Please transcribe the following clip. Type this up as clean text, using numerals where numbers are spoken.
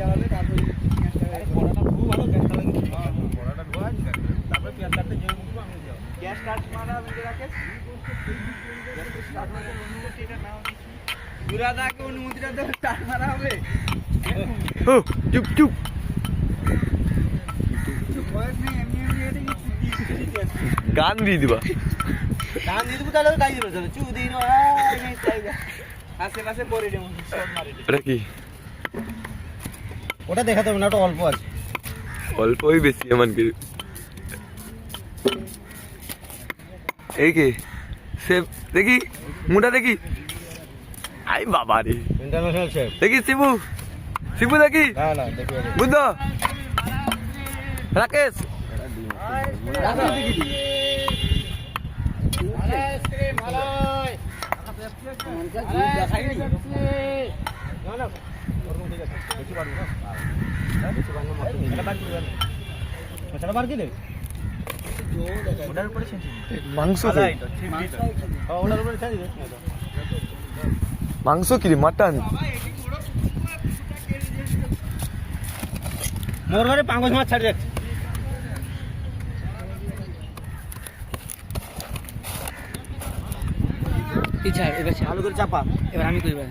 জ্বালাবে তারপরে কড়াটা খুব ভালো গ্যাস চালাবে কড়াটা ধোয়া তারপরে পেঁয়াজ কাটতে যে মুখগুলো আমি যাও গ্যাস স্টার্ট মারা বেঁধে রাখে দুরাদাকে অনুমতিটা দেবে স্টার্ট মারা হবে ও চুপ চুপ বয়স নেই এমনি এমনি এটা কি গান দিয়ে দিবা ধান দিয়ে দেবো তাহলে গাই দেবে চু দিন আশেপাশে করে দেবো সব মারি এটা কি ওটা দেখাতে হবে না ওটা অল্প আছে অল্পই বেশি এমন কি এই কে সে দেখি মুটা দেখি আই বাবা রে ইন্টারন্যাশনাল শেফ দেখি শিবু শিবু দেখি না না দেখি বুদ্ধ রাকেশ মাংস মাংস কি রে মাটন মোর ঘরে পাঙ্গস মাছ ছাড় যাচ্ছে এবার ভালো করে চাপা এবার আমি কইবা